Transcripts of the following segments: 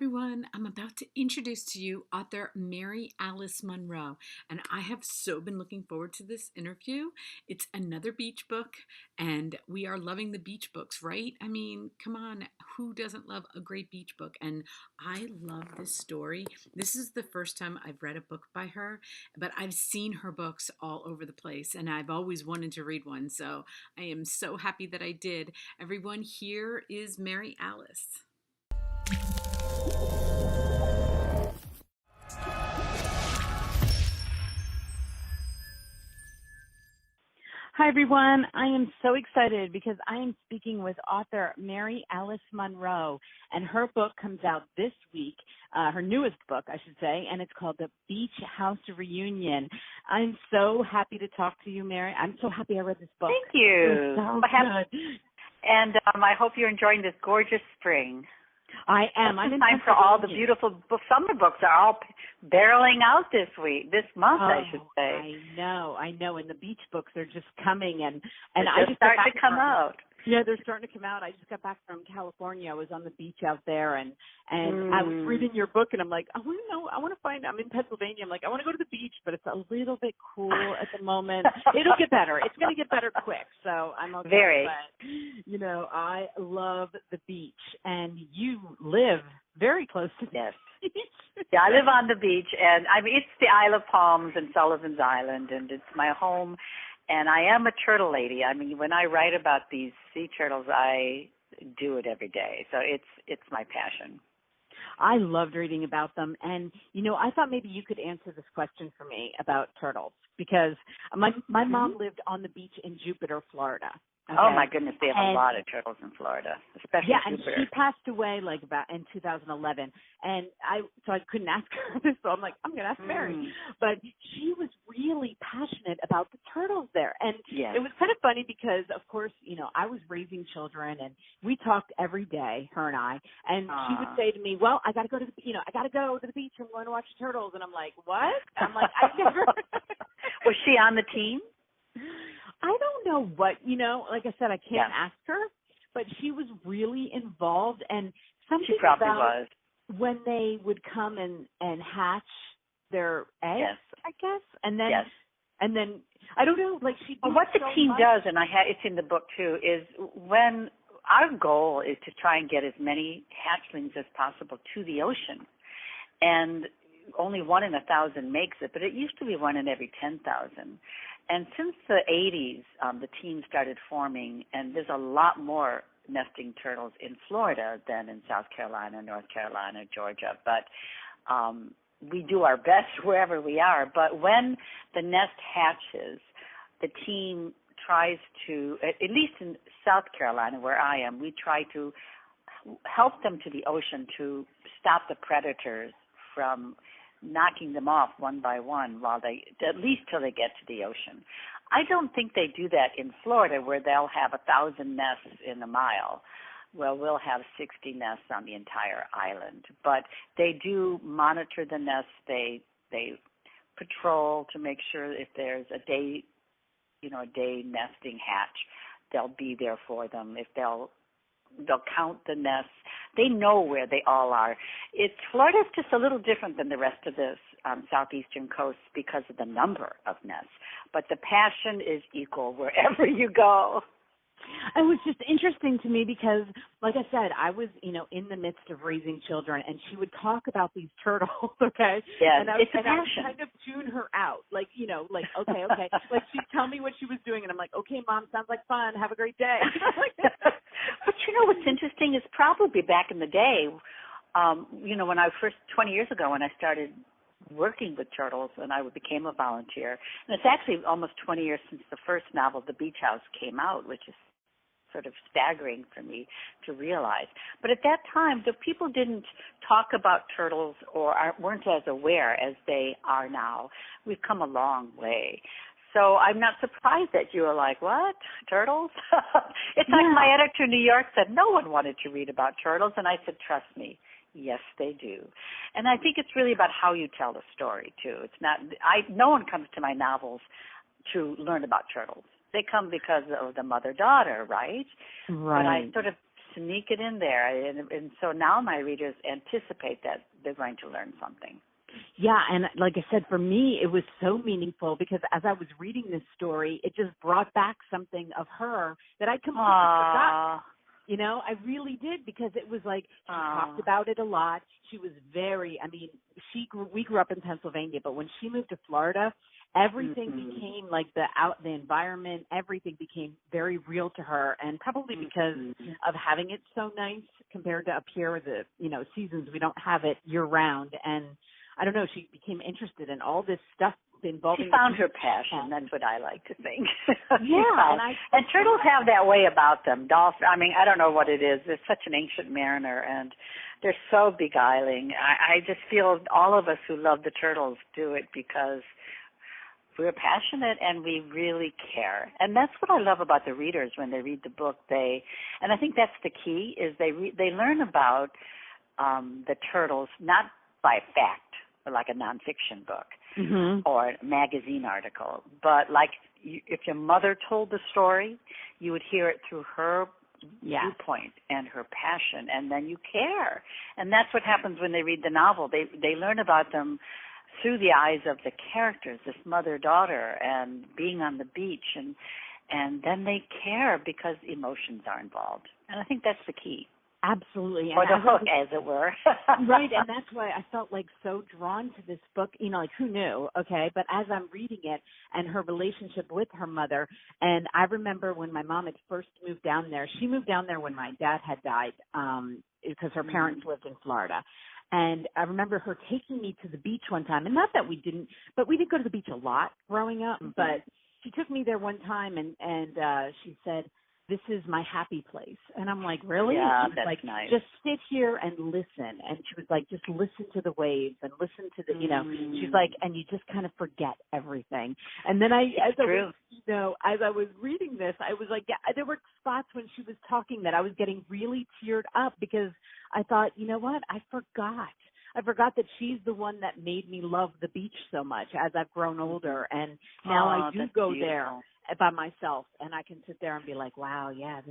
Everyone, I'm about to introduce to you author Mary Alice Monroe, and I have so been looking forward to this interview. It's another beach book, and we are loving the beach books, right? I mean, come on, who doesn't love a great beach book? And I love this story. This is the first time I've read a book by her, but I've seen her books all over the place, and I've always wanted to read one, so I am so happy that I did. Everyone, here is Mary Alice. Hi, everyone. I am so excited because I am speaking with author Mary Alice Monroe, and her book comes out this week, her newest book, I should say, and it's called The Beach House Reunion. I'm so happy to talk to you, Mary. I'm so happy I read this book. Thank you. It's so good. And I hope you're enjoying this gorgeous spring. I am. It's time for all the beautiful summer books are all barreling out this month, I should say. I know. And the beach books are just coming, and I just starting to come out. Yeah, they're starting to come out. I just got back from California. I was on the beach out there, and I was reading your book, and I'm like, I'm in Pennsylvania. I'm like, I want to go to the beach, but it's a little bit cool at the moment. It'll get better. It's going to get better quick, so I'm okay. Very. But, I love the beach, and you live very close to the beach. Yeah, I live on the beach, and it's the Isle of Palms and Sullivan's Island, and it's my home. And I am a turtle lady. I mean, when I write about these sea turtles, I do it every day. So it's my passion. I loved reading about them. And, I thought maybe you could answer this question for me about turtles, because my mom lived on the beach in Jupiter, Florida. Okay? Oh, my goodness, they have a lot of turtles in Florida, especially Jupiter. And she passed away about in 2011, and I couldn't ask her this, so I'm like, I'm going to ask Mary. But she was really passionate about the turtles there, and it was kind of funny because, of course, I was raising children, and we talked every day, her and I, and she would say to me, well, I got to go to the beach, I'm going to watch the turtles, and I'm like, what? I'm like, I never. Was she on the team? I don't know what, like I said, I can't ask her, but she was really involved, and something she probably about was. When they would come and hatch their eggs, I guess, and then I don't know, like she. Well, what the team does, and it's in the book too, is when our goal is to try and get as many hatchlings as possible to the ocean, and only 1 in 1,000 makes it, but it used to be 1 in every 10,000. And since the 80s, the team started forming, and there's a lot more nesting turtles in Florida than in South Carolina, North Carolina, Georgia. But we do our best wherever we are. But when the nest hatches, the team tries to, at least in South Carolina where I am, we try to help them to the ocean to stop the predators from knocking them off one by one at least till they get to the ocean. I don't think they do that in Florida, where they'll have 1,000 nests in a mile. Well, we'll have 60 nests on the entire island. But they do monitor the nests. They patrol to make sure if there's a day nesting hatch, they'll be there for them. If they'll count the nests. They know where they all are. Florida's just a little different than the rest of the southeastern coast because of the number of nests. But the passion is equal wherever you go. It was just interesting to me because, like I said, I was, in the midst of raising children, and she would talk about these turtles, okay? Yeah, it's a passion. I would kind of tune her out, okay. Like, she'd tell me what she was doing, and I'm like, okay, Mom, sounds like fun. Have a great day. But what's interesting is probably back in the day, when I first, 20 years ago, when I started working with turtles and I became a volunteer, and it's actually almost 20 years since the first novel, The Beach House, came out, which is sort of staggering for me to realize. But at that time, the people didn't talk about turtles or weren't as aware as they are now. We've come a long way. So I'm not surprised that you were like, what, turtles? It's like my editor in New York said, no one wanted to read about turtles. And I said, trust me, yes, they do. And I think it's really about how you tell the story, too. It's not, no one comes to my novels to learn about turtles. They come because of the mother-daughter, right? Right. But I sort of sneak it in there. And so now my readers anticipate that they're going to learn something. Yeah, and like I said, for me, it was so meaningful because as I was reading this story, it just brought back something of her that I completely forgot. You know, I really did, because it was like she talked about it a lot. She was we grew up in Pennsylvania, but when she moved to Florida, everything became like the environment, everything became very real to her, and probably because of having it so nice compared to up here, the seasons, we don't have it year round. And I don't know, she became interested in all this stuff involving. She found her passion. That's what I like to think. Yeah, and turtles have that way about them. Dolphins, I don't know what it is. They're such an ancient mariner, and they're so beguiling. I just feel all of us who love the turtles do it because we're passionate and we really care. And that's what I love about the readers when they read the book. And I think that's the key, is they learn about the turtles not by fact, or like a nonfiction book or a magazine article, but like if your mother told the story, you would hear it through her viewpoint and her passion, and then you care. And that's what happens when they read the novel. They learn about them through the eyes of the characters, this mother-daughter, and being on the beach, and then they care because emotions are involved. And I think that's the key. Absolutely. Or the hook, as it were. Right, and that's why I felt like so drawn to this book, like who knew, okay? But as I'm reading it and her relationship with her mother, and I remember when my mom had first moved down there, she moved down there when my dad had died because her parents lived in Florida. And I remember her taking me to the beach one time, and not that we didn't go to the beach a lot growing up, but she took me there one time and she said, "This is my happy place." And I'm like, "Really?" Yeah, and she was that's like, nice. "Just sit here and listen." And she was like, "Just listen to the waves and listen to the, she's like, and you just kind of forget everything." And then as I was reading this, I was like, there were spots when she was talking that I was getting really teared up because I thought, you know what? I forgot that she's the one that made me love the beach so much as I've grown older. And now I do go there by myself, and I can sit there and be like, wow, yeah,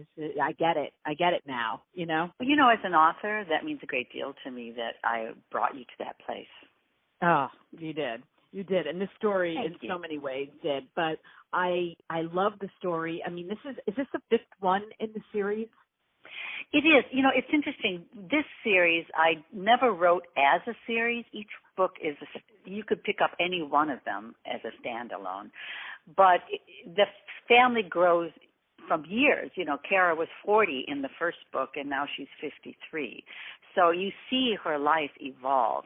I get it now, Well, as an author, that means a great deal to me that I brought you to that place. Oh, you did, and this story so many ways did, but I love the story. I mean, is this the fifth one in the series? It is. It's interesting. This series I never wrote as a series. Each book you could pick up any one of them as a standalone. But the family grows from years. Kara was 40 in the first book, and now she's 53. So you see her life evolve.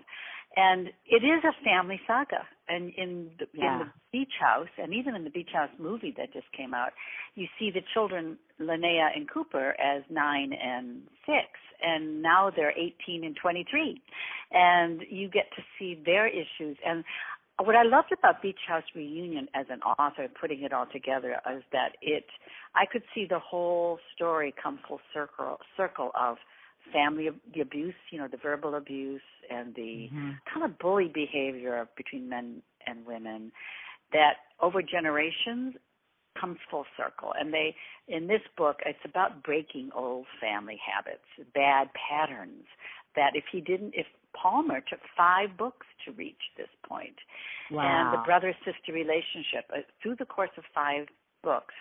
And it is a family saga. And in the Beach House, and even in the Beach House movie that just came out, you see the children, Linnea and Cooper, as 9 and 6. And now they're 18 and 23. And you get to see their issues. And what I loved about Beach House Reunion as an author, putting it all together, is that I could see the whole story come full circle of family, the abuse, the verbal abuse and the kind of bully behavior between men and women that over generations comes full circle. And in this book, it's about breaking old family habits, bad patterns that if Palmer took 5 books to reach this point. Wow. And the brother-sister relationship through the course of 5 books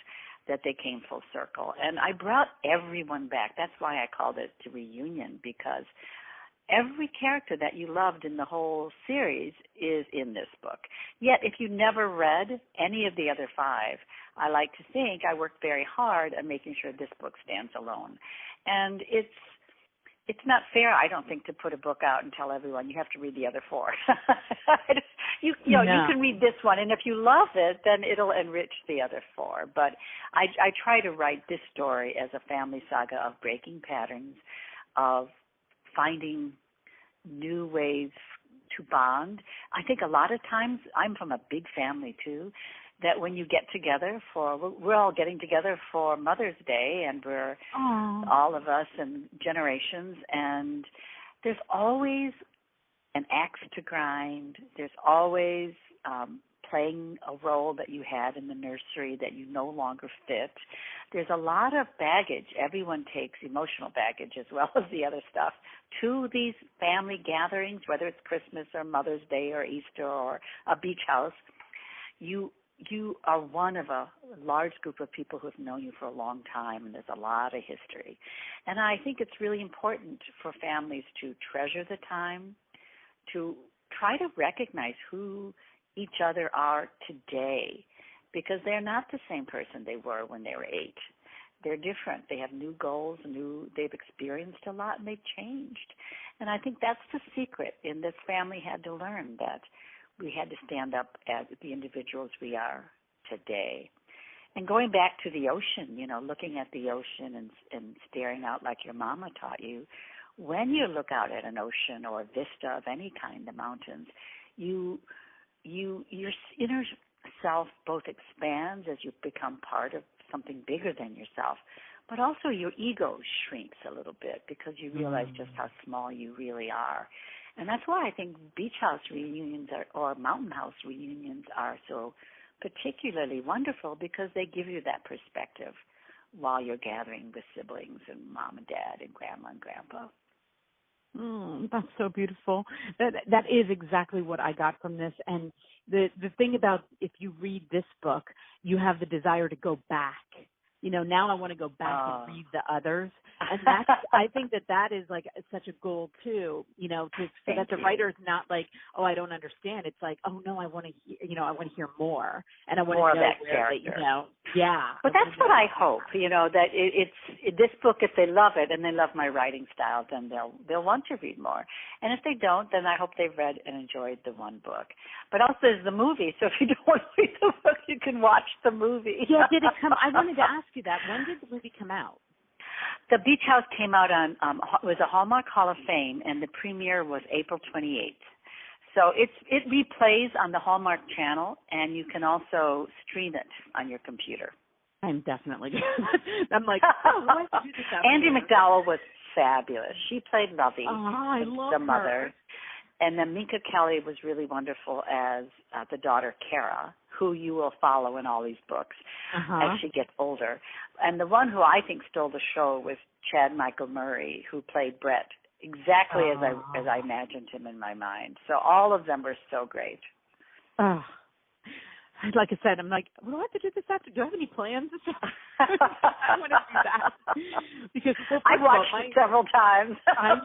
that they came full circle. And I brought everyone back. That's why I called it The Reunion, because every character that you loved in the whole series is in this book. Yet if you never read any of the other 5, I like to think I worked very hard at making sure this book stands alone. And it's not fair, I don't think, to put a book out and tell everyone you have to read the other 4. You can read this one, and if you love it, then it'll enrich the other 4. But I try to write this story as a family saga of breaking patterns, of finding new ways to bond. I think a lot of times, I'm from a big family too, that when you get together we're all getting together for Mother's Day, and we're all of us and generations, and there's always an axe to grind. There's always playing a role that you had in the nursery that you no longer fit. There's a lot of baggage. Everyone takes emotional baggage as well as the other stuff to these family gatherings, whether it's Christmas or Mother's Day or Easter or a beach house. You are one of a large group of people who have known you for a long time, and there's a lot of history. And I think it's really important for families to treasure the time, to try to recognize who each other are today, because they're not the same person they were when they were 8. They're different. They have new goals, they've experienced a lot, and they've changed. And I think that's the secret in this family had to learn, that we had to stand up as the individuals we are today. And going back to the ocean, looking at the ocean and staring out like your mama taught you, when you look out at an ocean or a vista of any kind, the mountains, your inner self both expands as you become part of something bigger than yourself, but also your ego shrinks a little bit because you realize just how small you really are. And that's why I think beach house reunions or mountain house reunions are so particularly wonderful, because they give you that perspective while you're gathering with siblings and mom and dad and grandma and grandpa. That's so beautiful. That is exactly what I got from this. And the thing about, if you read this book, you have the desire to go back. Now I want to go back and read the others. And I think that is like such a goal too, so that the writer is not like, oh, I don't understand. It's like, oh no, I want to hear, I want to hear more, and I want more to know of that character. Yeah. But that's what I hope, that it's this book. If they love it and they love my writing style, then they'll want to read more. And if they don't, then I hope they've read and enjoyed the one book. But also there's the movie, so if you don't want to read the book, you can watch the movie. Yeah, did it come? I wanted to ask you that. When did the movie come out? The Beach House came out on it was a Hallmark Hall of Fame, and the premiere was April 28th. So it replays on the Hallmark Channel, and you can also stream it on your computer. I'm definitely I'm like, oh, I have to do this Andie MacDowell was fabulous. She played Lovey, I love the mother. her. And then Minka Kelly was really wonderful as the daughter, Kara, who you will follow in all these books as she gets older. And the one who I think stole the show was Chad Michael Murray, who played Brett, exactly as I imagined him in my mind. So all of them were so great. Like I said, I'm like, what do I have to do this after? Do I have any plans this after? I want to do that. Because I've watched it several times. I'm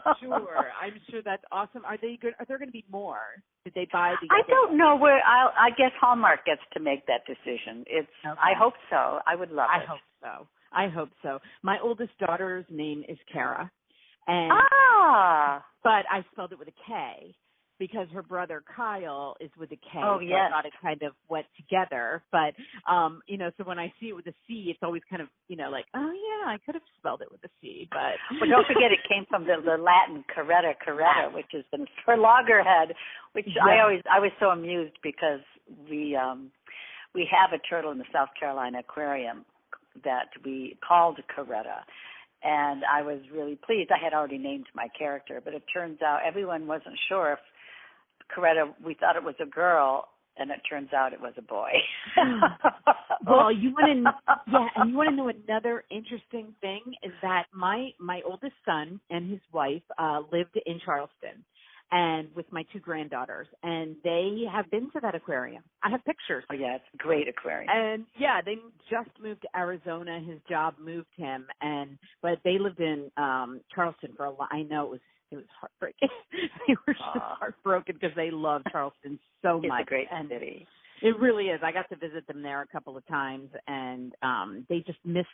sure that's awesome. Are they good? Are there going to be more? Did they buy the? I don't know where. I guess Hallmark gets to make that decision. Okay. I hope so. I would love it. I hope so. My oldest daughter's name is Kara, and but I spelled it with a K, because her brother Kyle is with a K. Oh, yes. So I thought it kind of went together. But, so when I see it with a C, it's always kind of, like, oh, yeah, I could have spelled it with a C. But don't forget it came from the Latin caretta, which is for loggerhead, which I was so amused because we have a turtle in the South Carolina aquarium that we called Caretta. And I was really pleased. I had already named my character, but it turns out everyone wasn't sure if Coretta, we thought it was a girl, and it turns out it was a boy. Well, you want to know another interesting thing is that my oldest son and his wife lived in Charleston, and with my 2 granddaughters, and they have been to that aquarium. I have pictures. Oh yeah, it's a great aquarium. And yeah, they just moved to Arizona. His job moved him, but they lived in Charleston for a while. I know it was heartbreaking. They were just heartbroken because they love Charleston so much. It's a great city. It really is. I got to visit them there a couple of times, and they just missed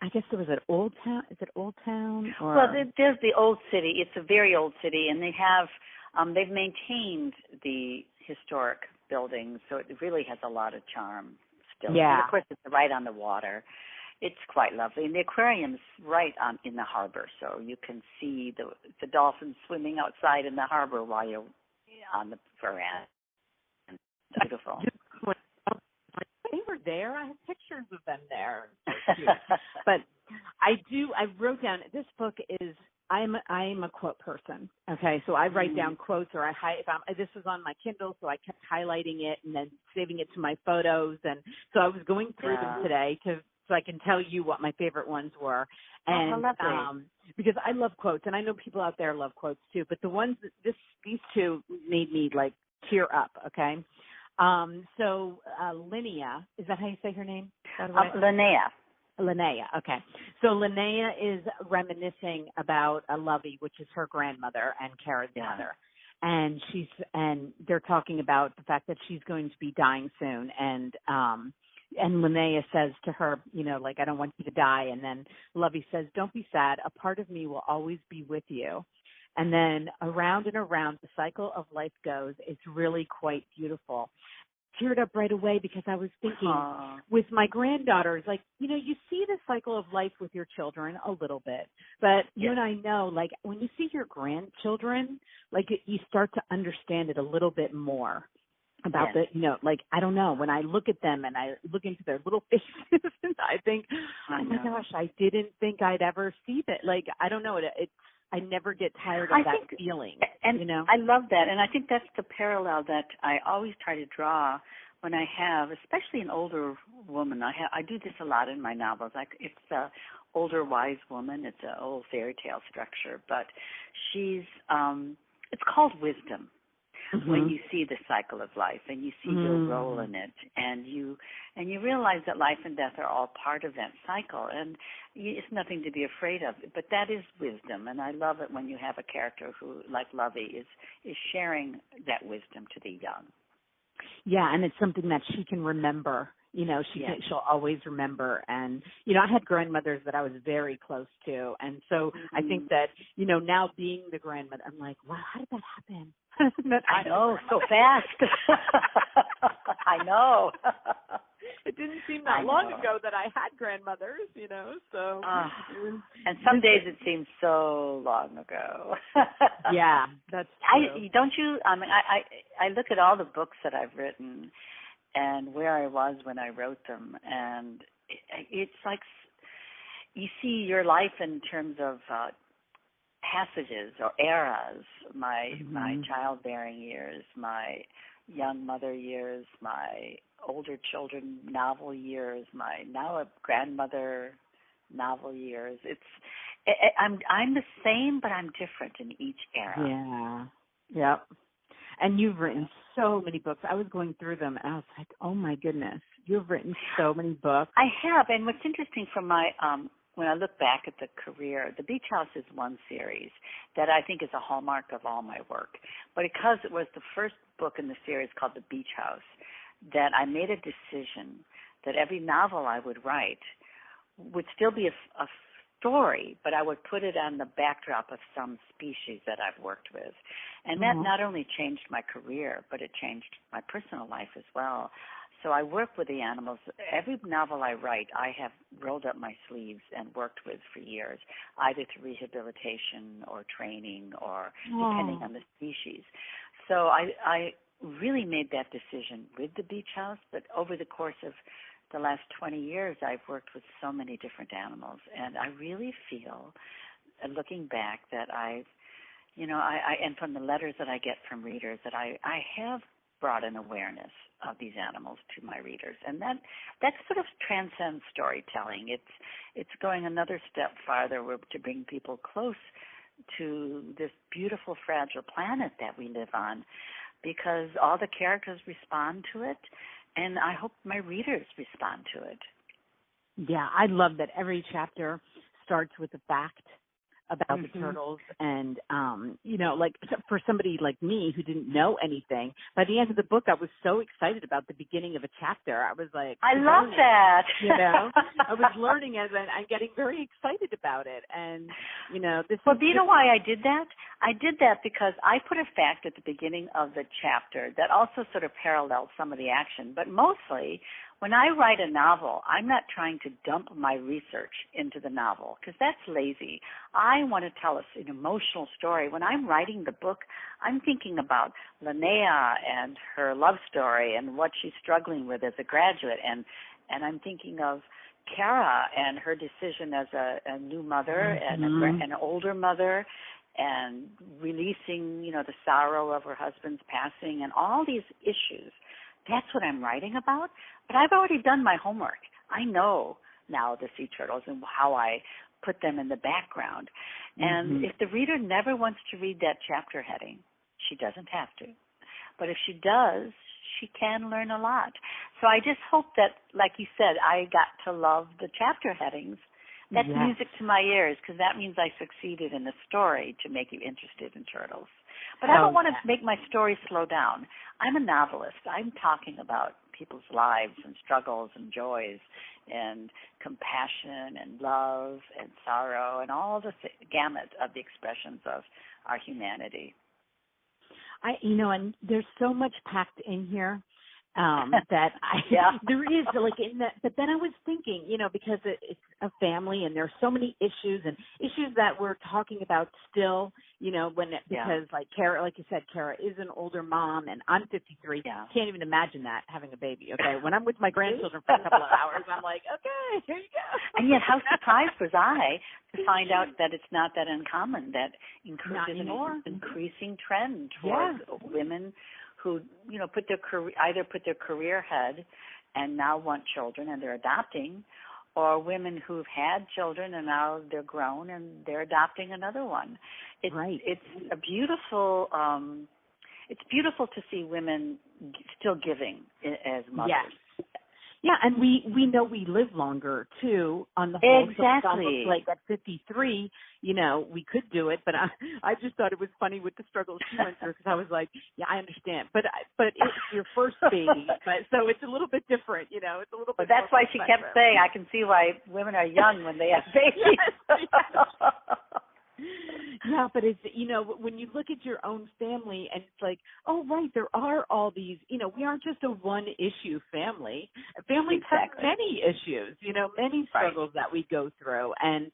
I guess there was an Old Town. Is it Old Town? Well, there's the Old City. It's a very old city, and they've maintained the historic buildings, so it really has a lot of charm still. Yeah. And of course, it's right on the water. It's quite lovely, and the aquarium's right in the harbor, so you can see the dolphins swimming outside in the harbor while you're on the veranda. It's beautiful. They were there. I have pictures of them there. So cute. But I wrote down, this book is I'm a quote person. Okay, so I write down quotes, or this was on my Kindle, so I kept highlighting it and then saving it to my photos, and so I was going through them today so I can tell you what my favorite ones were, and because I love quotes, and I know people out there love quotes too, but the ones these two made me like tear up. Okay, so Linnea, is that how you say her name? Linnea. Linnea, okay. So Linnea is reminiscing about Lovey, which is her grandmother and Kara's mother. And they're talking about the fact that she's going to be dying soon. And Linnea says to her, like, I don't want you to die. And then Lovey says, don't be sad. A part of me will always be with you. And then around and around the cycle of life goes. It's really quite beautiful. Teared up right away because I was thinking with my granddaughters, like, you see the cycle of life with your children a little bit, but you and I know, like, when you see your grandchildren, like, you start to understand it a little bit more about like, I don't know, when I look at them and I look into their little faces, I think, oh my gosh, I didn't think I'd ever see that. Like, I don't know, I never get tired of that feeling. And I love that. And I think that's the parallel that I always try to draw when I have, especially an older woman. I do this a lot in my novels. It's an older, wise woman. It's an old fairy tale structure. But it's called wisdom. When you see the cycle of life and you see your role in it, and you realize that life and death are all part of that cycle, and it's nothing to be afraid of. But that is wisdom, and I love it when you have a character who, like Lovey, is sharing that wisdom to the young. Yeah, and it's something that she can remember. She'll always remember. And, I had grandmothers that I was very close to. And so I think that, now being the grandmother, I'm like, wow, how did that happen? I know, so fast. I know. It didn't seem that long ago that I had grandmothers, so. And some days it seems so long ago. Yeah, that's true. Don't you? I mean, I look at all the books that I've written and where I was when I wrote them, and it's like you see your life in terms of passages or eras, my childbearing years, my young mother years, my older children novel years, my now a grandmother novel years. I'm the same, but I'm different in each era. Yeah. Yep. And you've written so many books. I was going through them, and I was like, oh, my goodness. You've written so many books. I have. And what's interesting from my when I look back at the career, The Beach House is one series that I think is a hallmark of all my work. But because it was the first book in the series called The Beach House, that I made a decision that every novel I would write would still be a story, but I would put it on the backdrop of some species that I've worked with. And that not only changed my career, but it changed my personal life as well. So I work with the animals. Every novel I write, I have rolled up my sleeves and worked with for years, either through rehabilitation or training or depending on the species. So I really made that decision with the Beach House, but over the course of the last 20 years, I've worked with so many different animals, and I really feel, looking back, that and from the letters that I get from readers, that I have brought an awareness of these animals to my readers, and that sort of transcends storytelling. It's going another step farther to bring people close to this beautiful, fragile planet that we live on, because all the characters respond to it, and I hope my readers respond to it. Yeah, I love that every chapter starts with a fact about the turtles, and like for somebody like me who didn't know anything, by the end of the book I was so excited about the beginning of a chapter. I was like, I love that. I was learning as I'm getting very excited about it. And this well, do you know why I did that? I did that because I put a fact at the beginning of the chapter that also sort of paralleled some of the action, but mostly when I write a novel, I'm not trying to dump my research into the novel because that's lazy. I want to tell us an emotional story. When I'm writing the book, I'm thinking about Linnea and her love story and what she's struggling with as a graduate, and I'm thinking of Kara and her decision as a new mother and an older mother, and releasing, the sorrow of her husband's passing and all these issues. That's what I'm writing about. But I've already done my homework. I know now the sea turtles and how I put them in the background. And if the reader never wants to read that chapter heading, she doesn't have to. But if she does, she can learn a lot. So I just hope that, like you said, I got to love the chapter headings. That's music to my ears, because that means I succeeded in the story to make you interested in turtles. But I don't want to make my story slow down. I'm a novelist. I'm talking about people's lives and struggles and joys and compassion and love and sorrow and all the gamut of the expressions of our humanity. And there's so much packed in here. That there is like in that, but then I was thinking, because it's a family and there's so many issues that we're talking about still, because like Kara, like you said, Kara is an older mom and I'm 53. Can't even imagine that, having a baby. Okay. When I'm with my grandchildren for a couple of hours, I'm like, okay, here you go. And yet how surprised was I to find out that it's not that uncommon, that there's an increasing trend towards women who, put their career ahead and now want children and they're adopting, or women who've had children and now they're grown and they're adopting another one. It's a beautiful, it's beautiful to see women still giving as mothers. Yes. Yeah, and we know we live longer too on the whole. Exactly. So like at 53, we could do it, but I just thought it was funny with the struggles she went through, because I was like, yeah, I understand, but it's your first baby, so it's a little bit different, it's a little bit. But that's why she kept saying, I can see why women are young when they have babies. Yes. Yeah, but it's, when you look at your own family and it's like, oh, right, there are all these, we aren't just a one-issue family. Families have many issues, many struggles that we go through. And,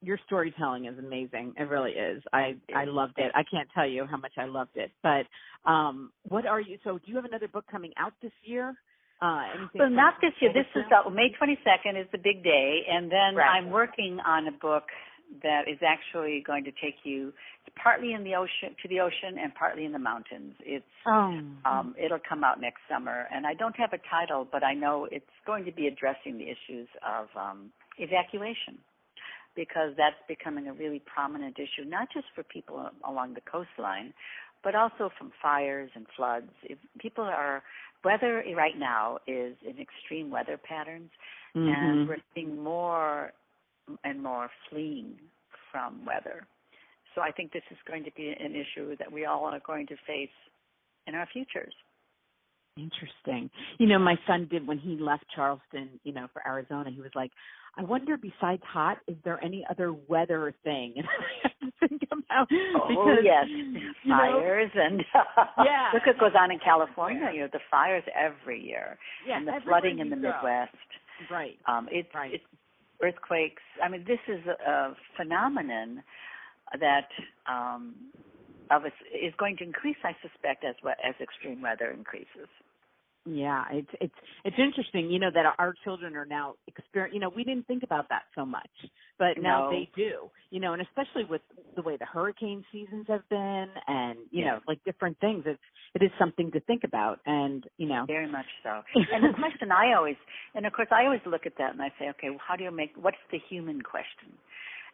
your storytelling is amazing. It really is. I loved it. I can't tell you how much I loved it. But so do you have another book coming out this year? Well, not this year. This is May 22nd is the big day. And then I'm working on a book that is actually going to take you partly in the ocean, to the ocean, and partly in the mountains. It'll come out next summer, and I don't have a title, but I know it's going to be addressing the issues of evacuation, because that's becoming a really prominent issue, not just for people along the coastline, but also from fires and floods. Weather right now is in extreme weather patterns, and we're seeing more and more fleeing from weather. So I think this is going to be an issue that we all are going to face in our futures. Interesting. My son did, when he left Charleston, for Arizona, he was like, I wonder, besides hot, is there any other weather thing? And I have to think about fires and look what goes on in California. The fires every year, and the flooding in the Midwest. Right. It's earthquakes. I mean, this is a phenomenon that is going to increase, I suspect, as extreme weather increases. Yeah, it's interesting, that our children are now we didn't think about that so much, but now they do, and especially with the way the hurricane seasons have been, and like different things, it is something to think about, and very much so. And the question I always look at that and I say, okay, well, what's the human question?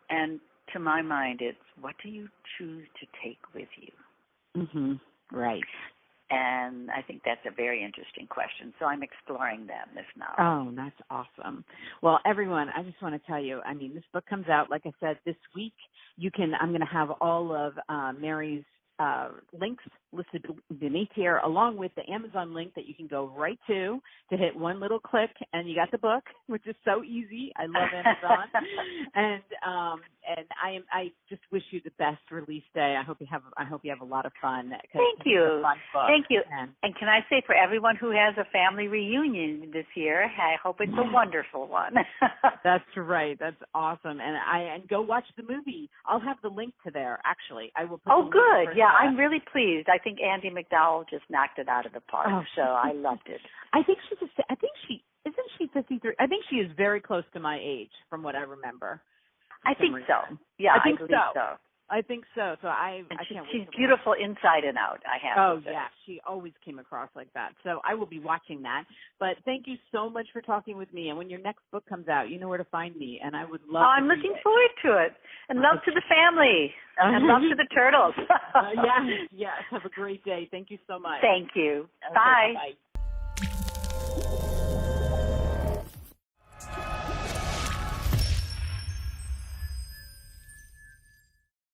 And to my mind, it's, what do you choose to take with you? Right. And I think that's a very interesting question. So I'm exploring that in this novel. Oh, that's awesome. Well, everyone, I just want to tell you, this book comes out, like I said, this week. I'm going to have all of Mary's links listed beneath here, along with the Amazon link that you can go right to hit one little click, and you got the book, which is so easy. I love Amazon. And I just wish you the best release day. I hope you have a lot of fun. Thank you. Thank you. And can I say, for everyone who has a family reunion this year, I hope it's a wonderful one. That's right. That's awesome. And go watch the movie. I'll have the link to there. Actually, I will. Oh, good. Yeah, I'm really pleased. I think Andy McDowell just knocked it out of the park. So I loved it. I think isn't she 53. I think she is very close to my age, from what I remember. I think so. Yeah, I believe so. I think so. So I can't wait. She's beautiful inside and out, I have to say. Oh, yeah. She always came across like that. So I will be watching that. But thank you so much for talking with me. And when your next book comes out, you know where to find me. And I would love to I'm looking forward to it. And love to the family. And love to the turtles. Yes. Have a great day. Thank you so much. Thank you. Okay, Bye. bye.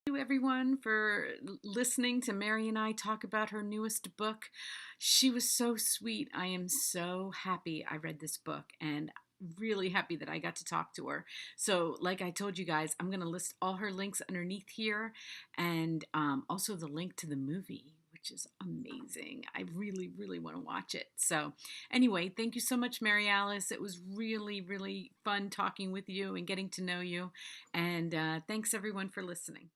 Thank you everyone for listening to Mary and I talk about her newest book. She was so sweet. I am so happy I read this book and really happy that I got to talk to her. So like I told you guys, I'm going to list all her links underneath here, and also the link to the movie, which is amazing. I really, really want to watch it. So anyway, thank you so much, Mary Alice. It was really, really fun talking with you and getting to know you. And thanks everyone for listening.